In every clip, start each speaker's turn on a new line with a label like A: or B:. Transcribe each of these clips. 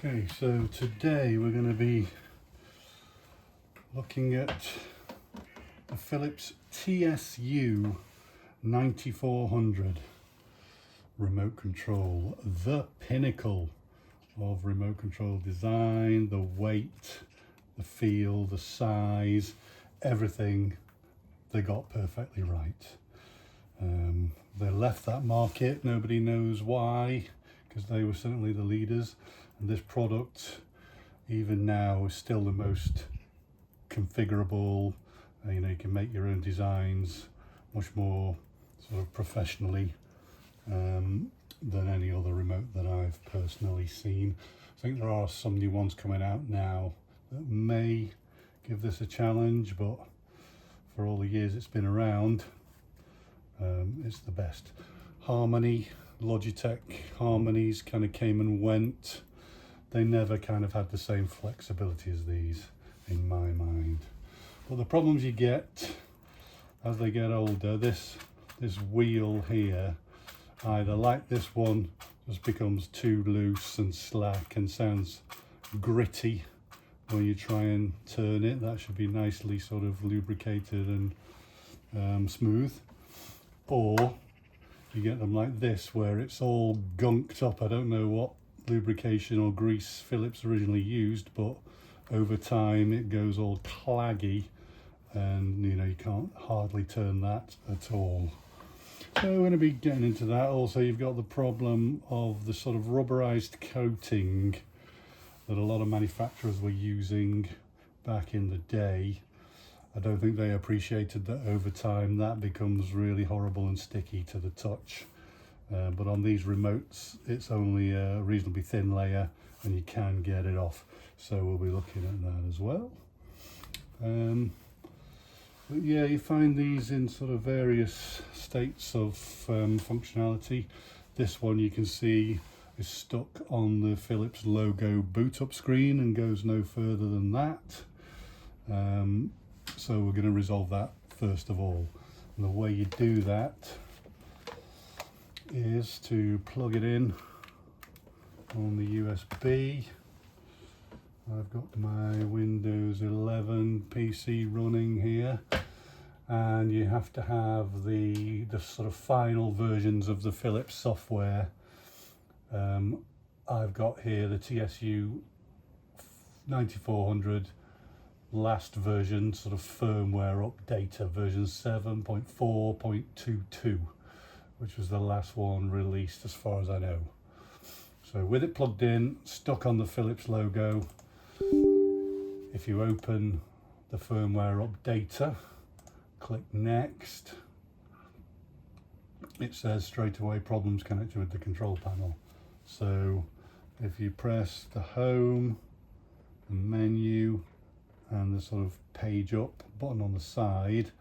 A: Okay, so today we're going to be looking at the Philips TSU9400 remote control, the pinnacle of remote control design, the weight, the feel, the size, everything they got perfectly right. They left that market, nobody knows why, because they were certainly the leaders, and this product even now is still the most configurable. You know, you can make your own designs much more sort of professionally than any other remote that I've personally seen. I think there are some new ones coming out now that may give this a challenge, but for all the years it's been around, it's the best. Harmony, Logitech Harmonies kind of came and went. They never kind of had the same flexibility as these in my mind. But the problems you get as they get older, this wheel here, either like this one, just becomes too loose and slack and sounds gritty when you try and turn it. That should be nicely sort of lubricated and smooth. Or you get them like this, where it's all gunked up. I don't know what lubrication or grease Philips originally used, but over time it goes all claggy, and you know, you can't hardly turn that at all. So we're going to be getting into that. Also, you've got the problem of the sort of rubberized coating that a lot of manufacturers were using back in the day. I don't think they appreciated that over time that becomes really horrible and sticky to the touch. But on these remotes, it's only a reasonably thin layer and you can get it off. So we'll be looking at that as well. But yeah, you find these in sort of various states of functionality. This one you can see is stuck on the Philips logo boot up screen and goes no further than that. So we're going to resolve that first of all. And the way you do that is to plug it in on the USB. I've got my Windows 11 PC running here, and you have to have the sort of final versions of the Philips software. I've got here the TSU9400 last version, sort of firmware updater, version 7.4.22, which was the last one released as far as I know. So with it plugged in, stuck on the Philips logo, if you open the firmware updater, click next, it says straight away problems connected with the control panel. So if you press the home, the menu, and the sort of page up button on the side,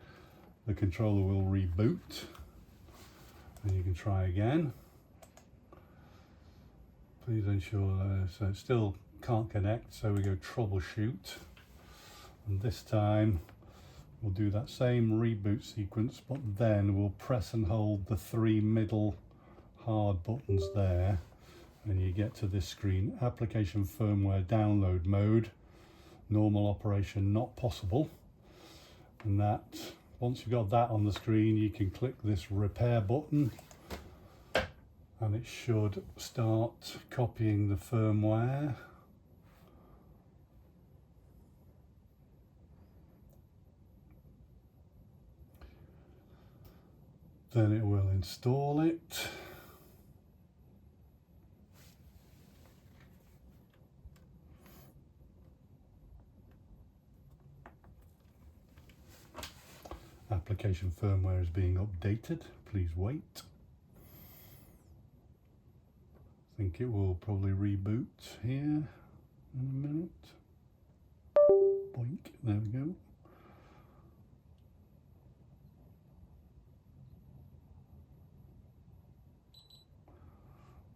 A: the controller will reboot and you can try again. Please ensure so it still can't connect, so we go troubleshoot, and this time we'll do that same reboot sequence, but then we'll press and hold the three middle hard buttons there, and you get to this screen: application firmware download mode, normal operation not possible. And that, once you've got that on the screen, you can click this repair button and it should start copying the firmware. Then it will install it. Application firmware is being updated. Please wait. I think it will probably reboot here in a minute. Boink, there we go.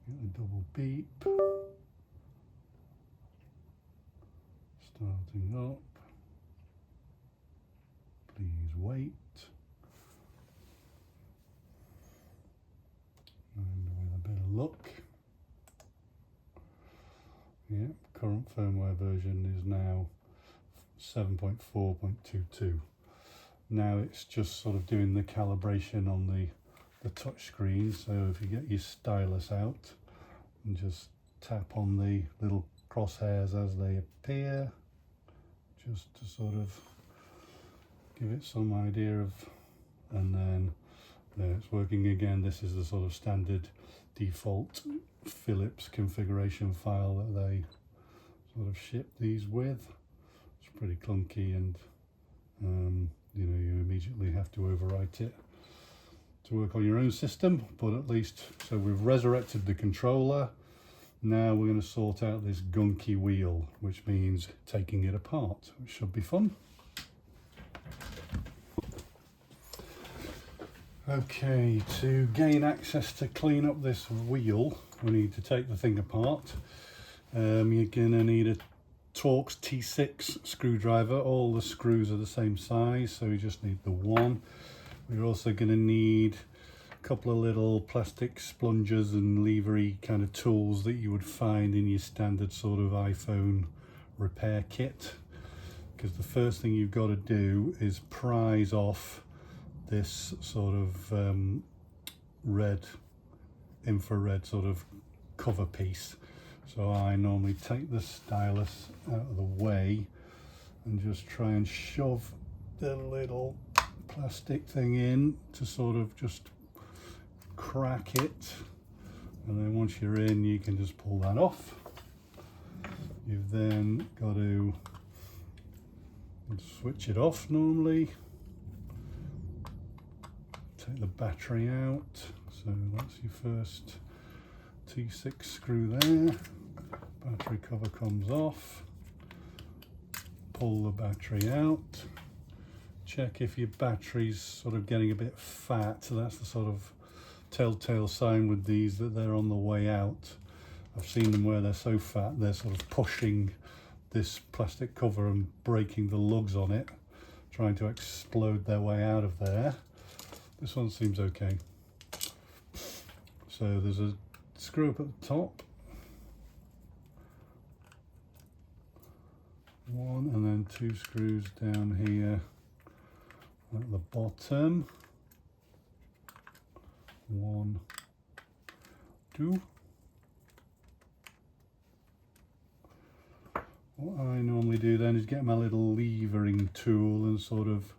A: Get a double beep. Starting up. Please wait. And with a bit of luck, Yeah, current firmware version is now 7.4.22. Now it's just sort of doing the calibration on the touch screen. So if you get your stylus out and just tap on the little crosshairs as they appear, just to sort of give it some idea of, and then there it's working again. This is the sort of standard default Philips configuration file that they sort of ship these with. It's pretty clunky, and you know, you immediately have to overwrite it to work on your own system, but at least, so we've resurrected the controller. Now we're going to sort out this gunky wheel, which means taking it apart, which should be fun. Okay, to gain access to clean up this wheel, we need to take the thing apart. You're going to need a Torx T6 screwdriver. All the screws are the same size, so you just need the one. We're also going to need a couple of little plastic splungers and levery kind of tools that you would find in your standard sort of iPhone repair kit, because the first thing you've got to do is prise off this sort of infrared sort of cover piece. So I normally take the stylus out of the way and just try and shove the little plastic thing in to sort of just crack it, and then once you're in, you can just pull that off. You've then got to switch it off normally, take the battery out, so that's your first T6 screw there. Battery cover comes off, pull the battery out, check if your battery's sort of getting a bit fat. So that's the sort of telltale sign with these that they're on the way out. I've seen them where they're so fat they're sort of pushing this plastic cover and breaking the lugs on it, trying to explode their way out of there. This one seems okay. So there's a screw up at the top, one, and then two screws down here at the bottom. One, two. What I normally do then is get my little levering tool and sort of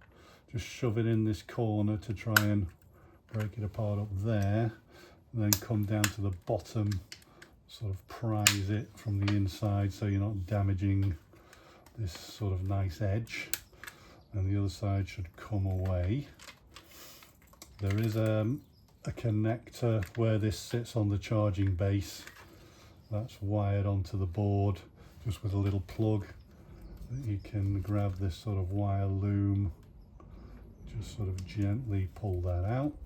A: just shove it in this corner to try and break it apart up there, and then come down to the bottom, sort of prise it from the inside so you're not damaging this sort of nice edge, and the other side should come away. There is a connector where this sits on the charging base that's wired onto the board, just with a little plug that you can grab this sort of wire loom, just sort of gently pull that out.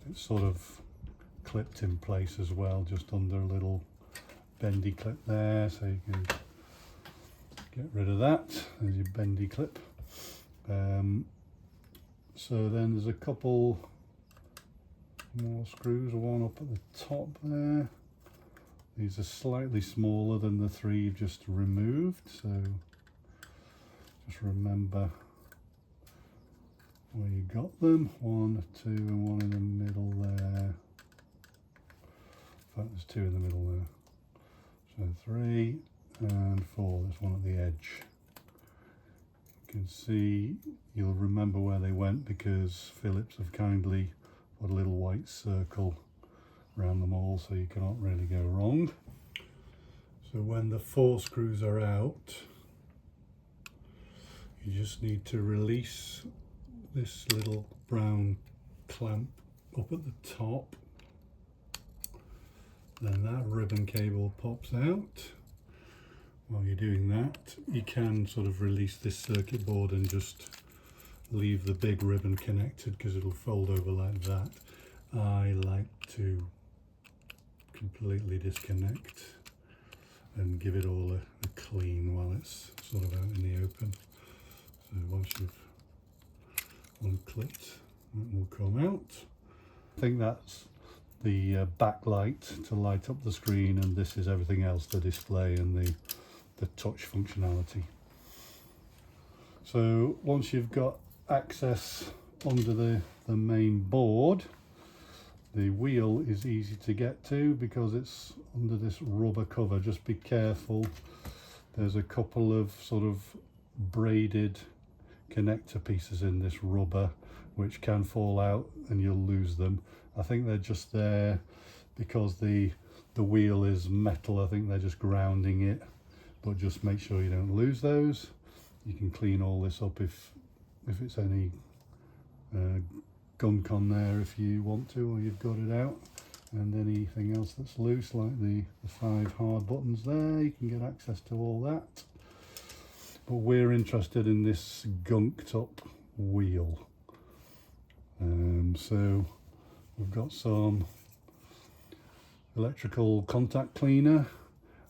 A: It's sort of clipped in place as well, just under a little bendy clip there, so you can get rid of that. There's your bendy clip. So then there's a couple more screws, one up at the top there. These are slightly smaller than the three you've just removed, so just remember where you got them. 1, 2, and one in the middle there. In fact, there's two in the middle there. So 3 and 4, there's one at the edge. You can see, you'll remember where they went because Philips have kindly put a little white circle around them all, so you cannot really go wrong. So when the 4 screws are out, you just need to release this little brown clamp up at the top. Then that ribbon cable pops out. While you're doing that, you can sort of release this circuit board and just leave the big ribbon connected because it'll fold over like that. I like to completely disconnect and give it all a clean while it's sort of out in the open. So once you've unclipped, that will come out. I think that's the backlight to light up the screen, and this is everything else, the display and the touch functionality. So once you've got access under the main board, the wheel is easy to get to because it's under this rubber cover. Just be careful, there's a couple of sort of braided connector pieces in this rubber which can fall out and you'll lose them. I think they're just there because the wheel is metal. I think they're just grounding it, but just make sure you don't lose those. You can clean all this up if it's any gunk on there if you want to, or you've got it out. And anything else that's loose, like the 5 hard buttons there, you can get access to all that. But we're interested in this gunked up wheel. So we've got some electrical contact cleaner.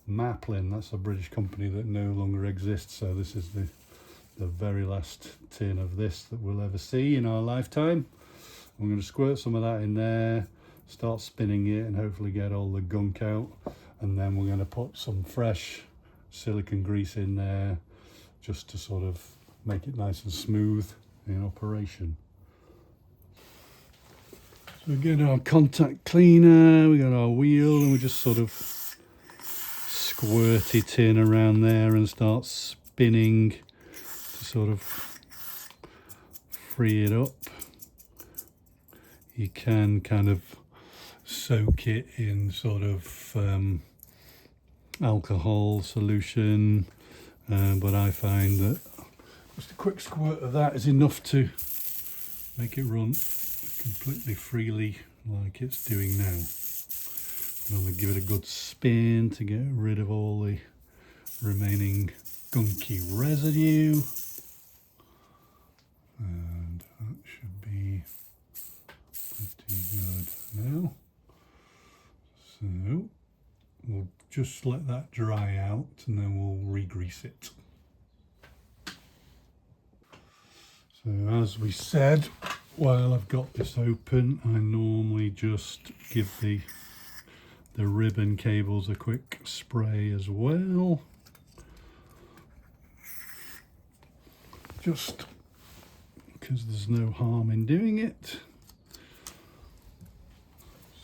A: Maplin, that's a British company that no longer exists, so this is the very last tin of this that we'll ever see in our lifetime. I'm going to squirt some of that in there, start spinning it, and hopefully get all the gunk out, and then we're going to put some fresh silicone grease in there just to sort of make it nice and smooth in operation. So we get our contact cleaner, we got our wheel, and we just sort of squirt it in around there and start spinning to sort of free it up. You can kind of soak it in sort of alcohol solution, but I find that just a quick squirt of that is enough to make it run completely freely like it's doing now. I'm going to give it a good spin to get rid of all the remaining gunky residue, and that should be pretty good now. So we'll just let that dry out and then we'll re-grease it. So as we said, while I've got this open, I normally just give the ribbon cables a quick spray as well, just because there's no harm in doing it.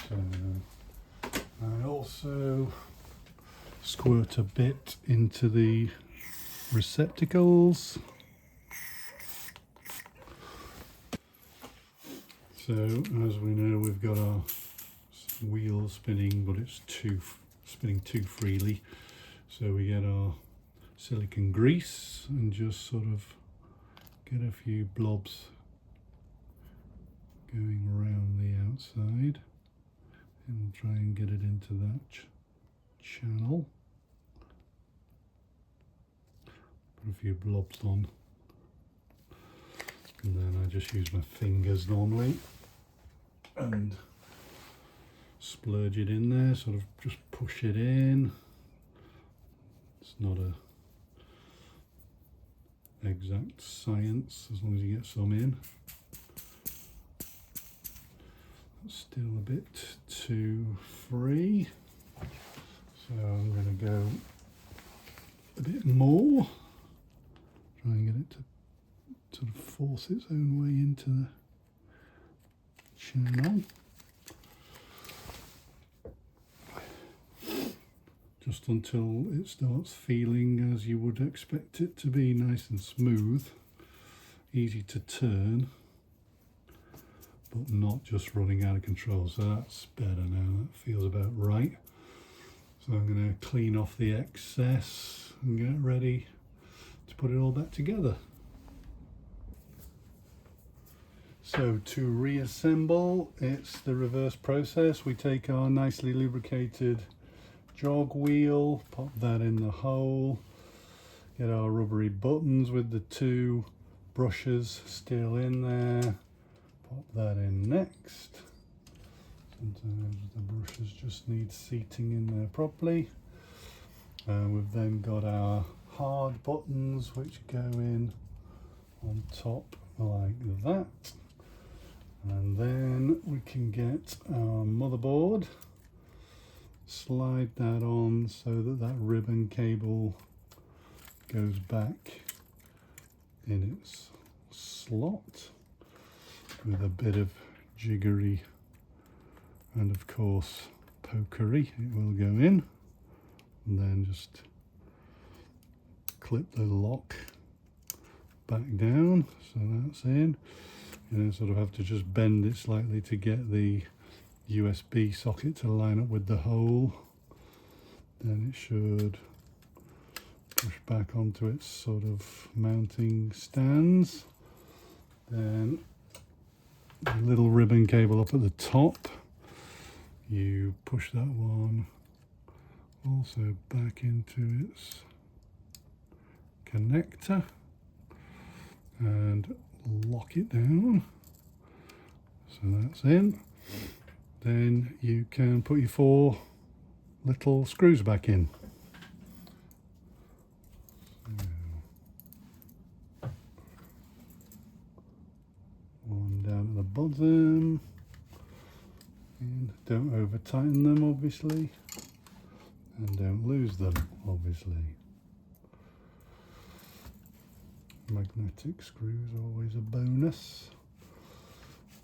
A: So I also squirt a bit into the receptacles. So as we know, we've got our wheel spinning, but it's spinning too freely. So we get our silicone grease and just sort of get a few blobs going around the outside and try and get it into that channel. Put a few blobs on, and then I just use my fingers normally and splurge it in there, sort of just push it in. It's not a exact science, as long as you get some in. It's still a bit too free, so I'm going to go a bit more, try and get it to sort of force its own way into the channel. Just until it starts feeling as you would expect it to be, nice and smooth, easy to turn, but not just running out of control. So that's better now, that feels about right. So I'm going to clean off the excess and get ready to put it all back together. So to reassemble, it's the reverse process. We take our nicely lubricated jog wheel, pop that in the hole, get our rubbery buttons with the 2 brushes still in there, pop that in next. Sometimes the brushes just need seating in there properly. We've then got our hard buttons which go in on top like that, And then we can get our motherboard, slide that on so that that ribbon cable goes back in its slot with a bit of jiggery and of course pokery. It will go in, and then just clip the lock back down so that's in. You then sort of have to just bend it slightly to get the USB socket to line up with the hole. Then it should push back onto its sort of mounting stands. Then the little ribbon cable up at the top, you push that one also back into its connector and lock it down so that's in. Then you can put your 4 little screws back in. So, one down at the bottom, and don't over tighten them obviously, and don't lose them obviously. Magnetic screws are always a bonus.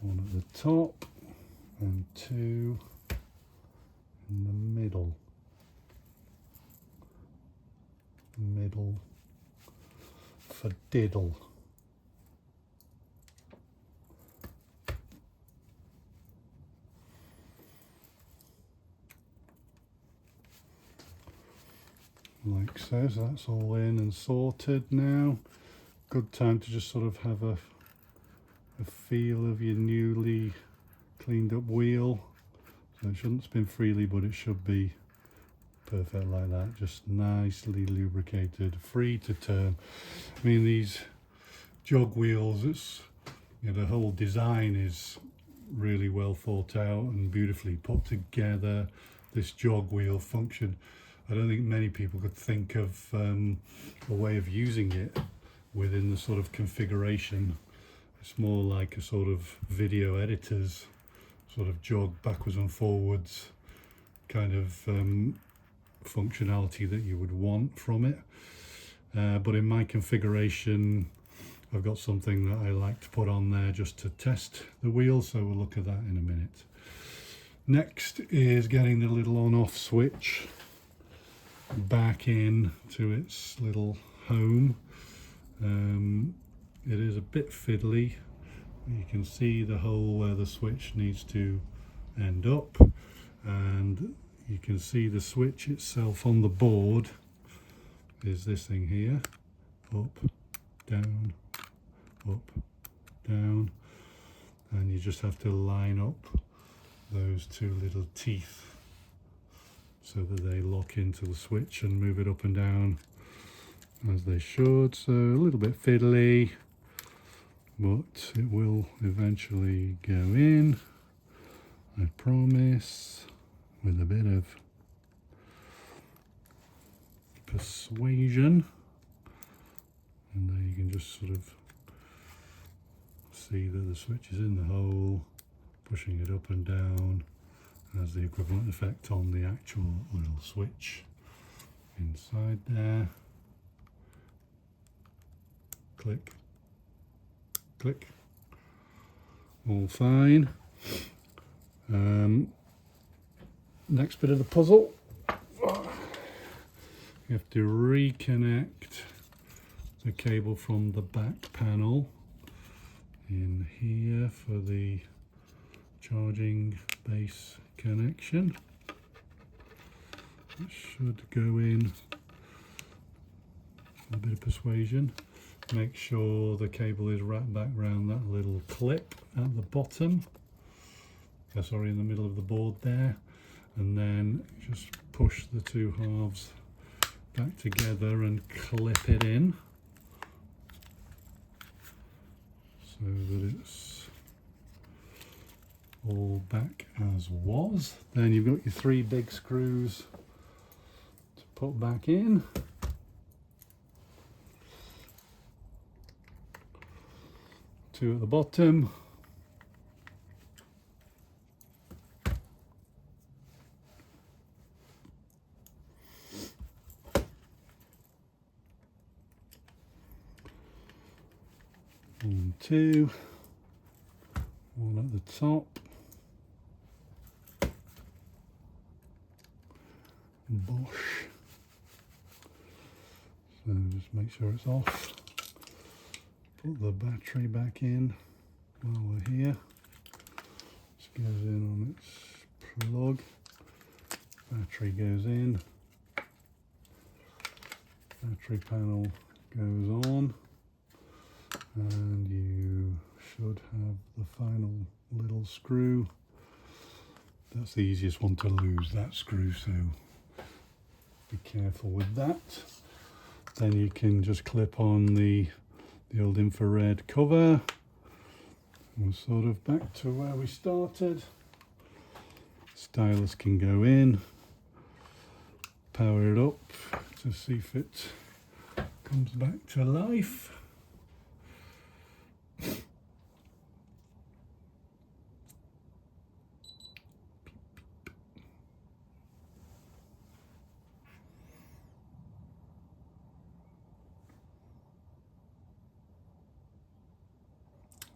A: One at the top and 2 in the middle. Middle for diddle. Like so, so that's all in and sorted now. Good time to just sort of have a feel of your newly cleaned up wheel. So it shouldn't spin freely, but it should be perfect like that, just nicely lubricated, free to turn. I mean, these jog wheels, it's, you know, the whole design is really well thought out and beautifully put together. This jog wheel function, I don't think many people could think of a way of using it within the sort of configuration. It's more like a sort of video editor's sort of jog backwards and forwards kind of functionality that you would want from it. But in my configuration, I've got something that I like to put on there just to test the wheel, so we'll look at that in a minute. Next is getting the little on-off switch back in to its little home. It is a bit fiddly. You can see the hole where the switch needs to end up, and you can see the switch itself on the board is this thing here. Up, down, up, down, and you just have to line up those 2 little teeth so that they lock into the switch and move it up and down as they should. So a little bit fiddly, but it will eventually go in, I promise, with a bit of persuasion. And there you can just sort of see that the switch is in the hole. Pushing it up and down has the equivalent effect on the actual little switch inside there. Click, click, all fine. Next bit of the puzzle, you have to reconnect the cable from the back panel in here for the charging base connection. It should go in with a bit of persuasion. Make sure the cable is wrapped back around that little clip at the bottom, sorry, in the middle of the board there, and then just push the 2 halves back together and clip it in so that it's all back as was. Then you've got your 3 big screws to put back in. 2 at the bottom, two, one at the top, Bosch. So just make sure it's off. Put the battery back in while we're here. This goes in on its plug. Battery goes in. Battery panel goes on. And you should have the final little screw. That's the easiest one to lose, that screw, so be careful with that. Then you can just clip on the old infrared cover. We're sort of back to where we started. Stylus can go in. Power it up to see if it comes back to life.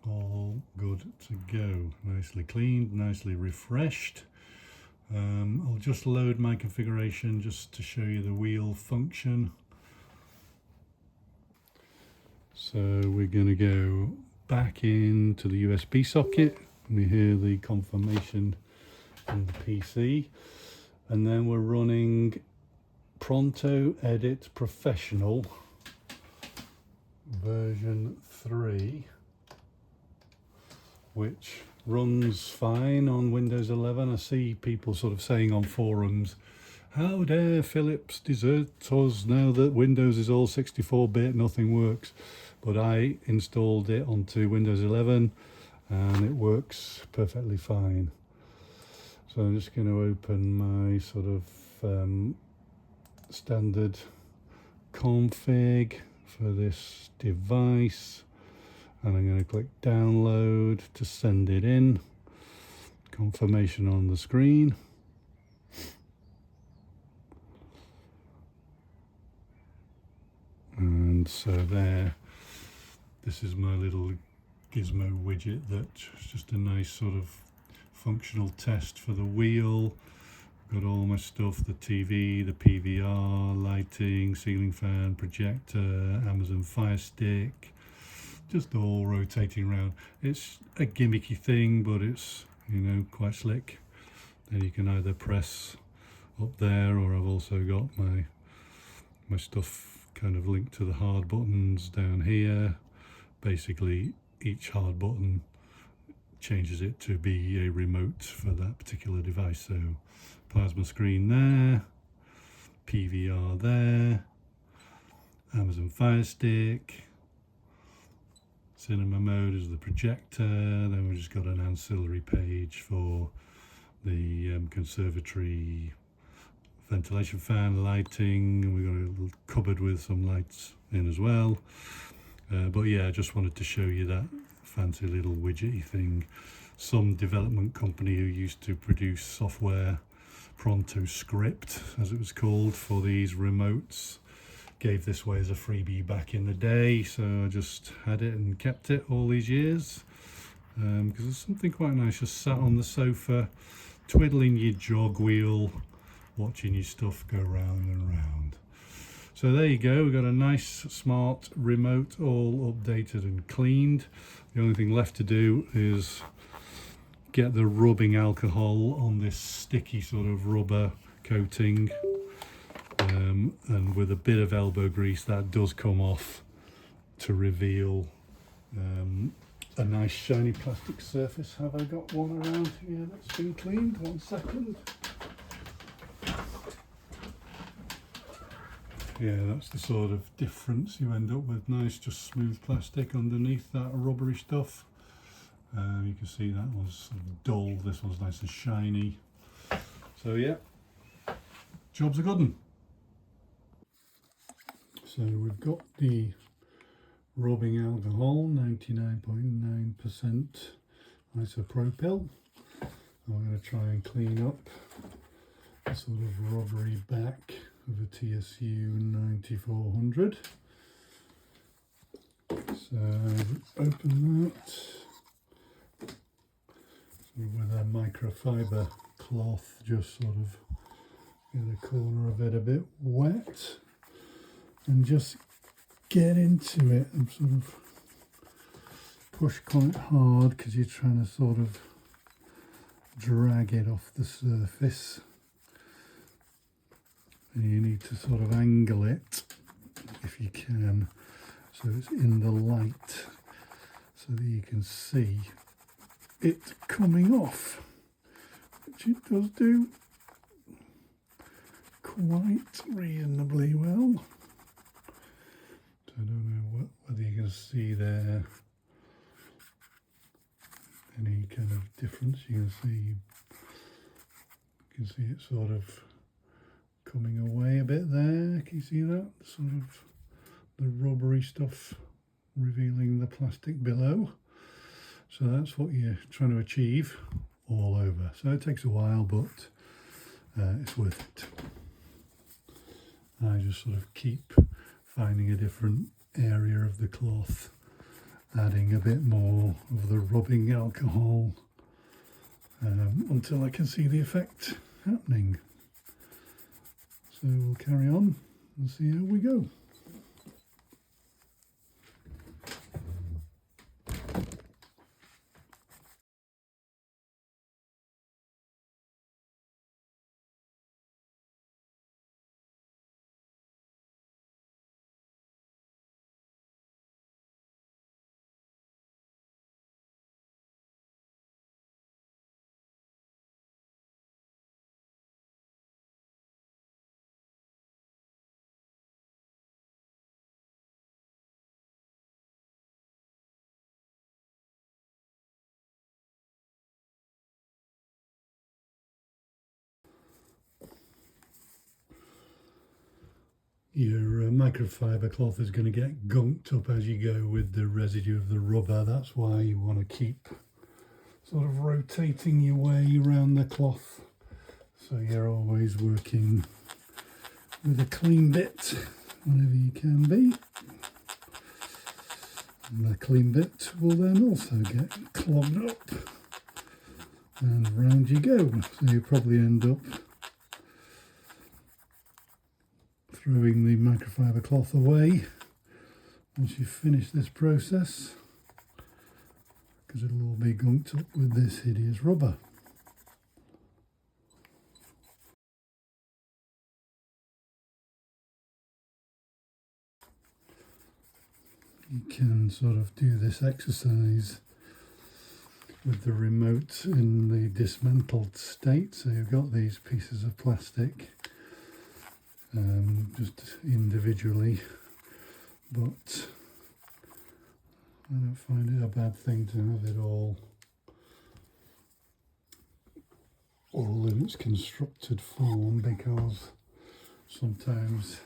A: All good to go. Nicely cleaned, nicely refreshed. I'll just load my configuration just to show you the wheel function. So we're going to go back into the USB socket. We hear the confirmation on the PC, and then we're running Pronto Edit Professional version 3, which runs fine on Windows 11. I see people sort of saying on forums, how dare Philips desert us now that Windows is all 64-bit, nothing works. But I installed it onto Windows 11 and it works perfectly fine. So I'm just going to open my sort of standard config for this device. And I'm going to click download to send it in. Confirmation on the screen. And so there, this is my little gizmo widget that's just a nice sort of functional test for the wheel. Got all my stuff, the TV, the PVR, lighting, ceiling fan, projector, Amazon Fire Stick, just all rotating around. It's a gimmicky thing, but it's, you know, quite slick. Then you can either press up there, or I've also got my stuff kind of linked to the hard buttons down here. Basically each hard button changes it to be a remote for that particular device. So plasma screen there, PVR there, Amazon Fire Stick, cinema mode is the projector. Then we've just got an ancillary page for the conservatory ventilation fan, lighting, and we've got a little cupboard with some lights in as well. But yeah, I just wanted to show you that fancy little widgety thing. Some development company who used to produce software, Pronto Script as it was called, for these remotes, gave this away as a freebie back in the day, so I just had it and kept it all these years, because it's something quite nice, just sat on the sofa twiddling your jog wheel, watching your stuff go round and round. So there you go, we've got a nice smart remote, all updated and cleaned. The only thing left to do is get the rubbing alcohol on this sticky sort of rubber coating, and with a bit of elbow grease that does come off to reveal a nice shiny plastic surface. Have I got one around here that's been cleaned? 1 second. Yeah, that's the sort of difference. You end up with nice, just smooth plastic underneath that rubbery stuff. You can see that one's sort of dull, this one's nice and shiny. So yeah, job's a good one. So we've got the rubbing alcohol, 99.9% isopropyl. I'm going to try and clean up the sort of rubbery back of a TSU9400. So open that. So with a microfiber cloth, just sort of get the corner of it a bit wet and just get into it and sort of push quite hard because you're trying to sort of drag it off the surface, and you need to sort of angle it if you can so it's in the light so that you can see it coming off, which it does do quite reasonably well. So I don't know whether you can see there any kind of difference. You can see it sort of coming away a bit there. Can you see that? Sort of the rubbery stuff revealing the plastic below. So that's what you're trying to achieve all over. So it takes a while, but it's worth it. I just sort of keep finding a different area of the cloth, adding a bit more of the rubbing alcohol until I can see the effect happening. So we'll carry on and see how we go. Your microfiber cloth is going to get gunked up as you go with the residue of the rubber. That's why you want to keep sort of rotating your way around the cloth so you're always working with a clean bit whenever you can be. And the clean bit will then also get clogged up, and round you go. So you probably end up throwing the microfiber cloth away once you finish this process, because it'll all be gunked up with this hideous rubber. You can sort of do this exercise with the remote in the dismantled state. So you've got these pieces of plastic just individually, but I don't find it a bad thing to have it all in its constructed form, because sometimes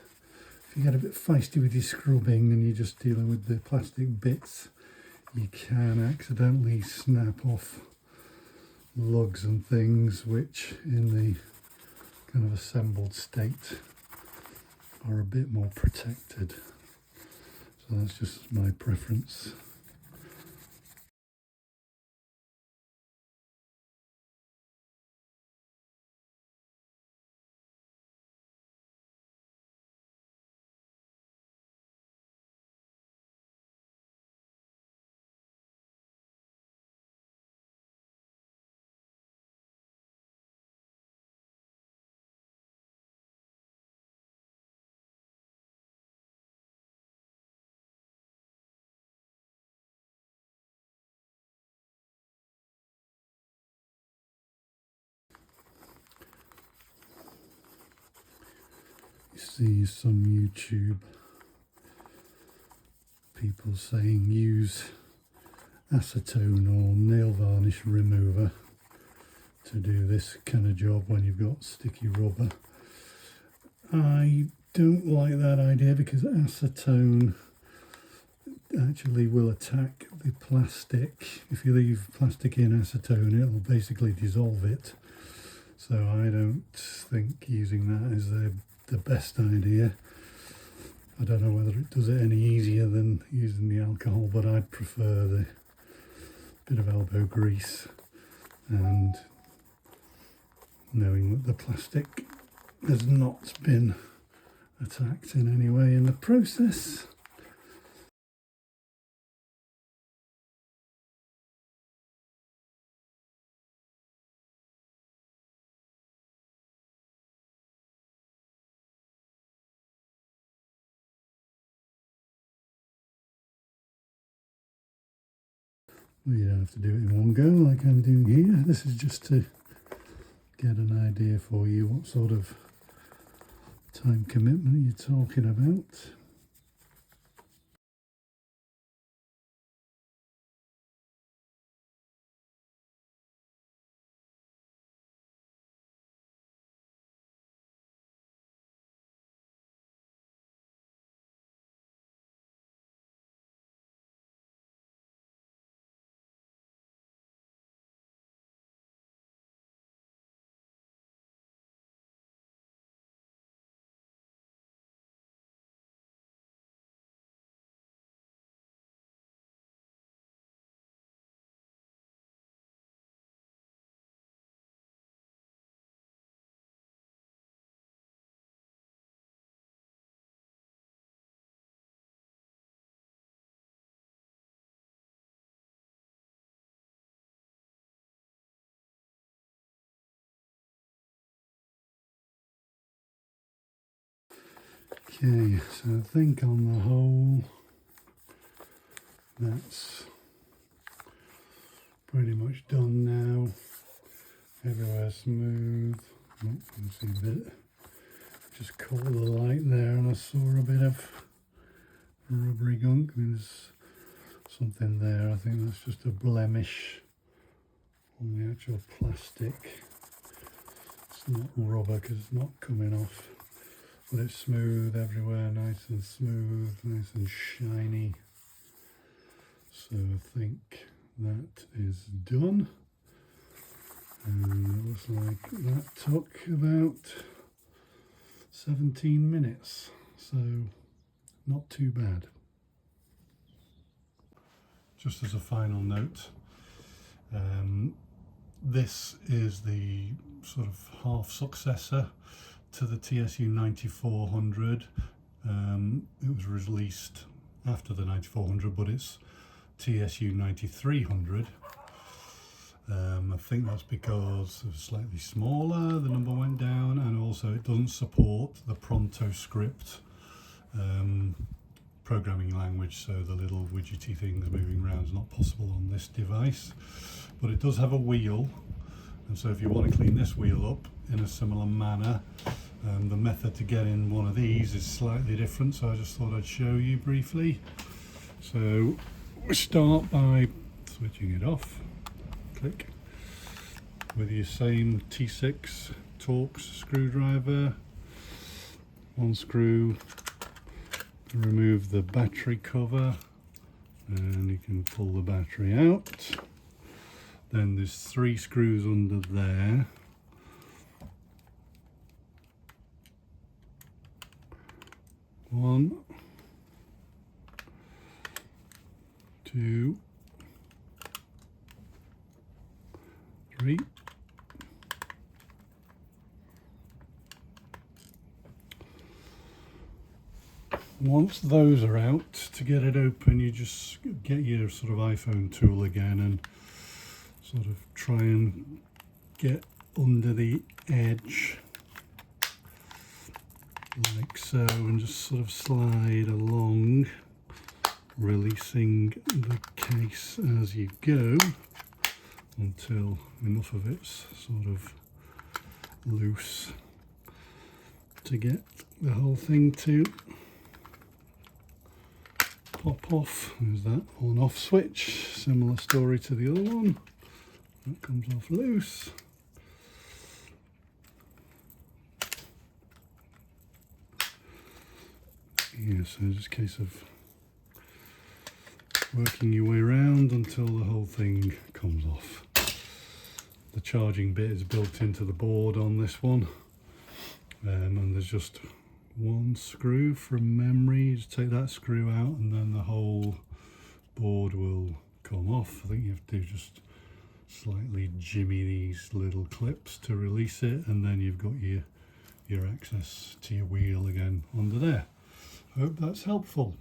A: if you get a bit feisty with your scrubbing and you're just dealing with the plastic bits, you can accidentally snap off lugs and things which in the kind of assembled state are a bit more protected. So that's just my preference. You see some YouTube people saying use acetone or nail varnish remover to do this kind of job when you've got sticky rubber. I don't like that idea, because acetone actually will attack the plastic. If you leave plastic in acetone, it'll basically dissolve it. So I don't think using that is the best idea. I don't know whether it does it any easier than using the alcohol, but I'd prefer the bit of elbow grease and knowing that the plastic has not been attacked in any way in the process. Well, you don't have to do it in one go like I'm doing here. This is just to get an idea for you what sort of time commitment you're talking about. Okay, so I think on the whole that's pretty much done now. Everywhere smooth. Oh, you can see a bit, just caught the light there and I saw a bit of rubbery gunk. I mean, there's something there. I think that's just a blemish on the actual plastic. It's not rubber because it's not coming off, but it's smooth everywhere, nice and smooth, nice and shiny. So I think that is done, and it looks like that took about 17 minutes, so not too bad. Just as a final note, this is the sort of half successor to the TSU9400. It was released after the 9400, but it's TSU9300. I think that's because it was slightly smaller, the number went down, and also it doesn't support the Pronto script programming language, so the little widgety things moving around is not possible on this device. But it does have a wheel, and so if you want to clean this wheel up in a similar manner, the method to get in one of these is slightly different, so I just thought I'd show you briefly. So we start by switching it off, click, with your same T6 Torx screwdriver, one screw, remove the battery cover, and you can pull the battery out. Then there's 3 screws under there. One, 2, 3. Once those are out, to get it open, you just get your sort of iPhone tool again and sort of try and get under the edge like so, and just sort of slide along, releasing the case as you go until enough of it's sort of loose to get the whole thing to pop off. There's that on off switch, similar story to the other one. That comes off loose. Yeah, so just a case of working your way around until the whole thing comes off. The charging bit is built into the board on this one, and there's just one screw from memory. Just take that screw out and then the whole board will come off. I think you have to just slightly jimmy these little clips to release it, and then you've got your access to your wheel again under there. Hope that's helpful.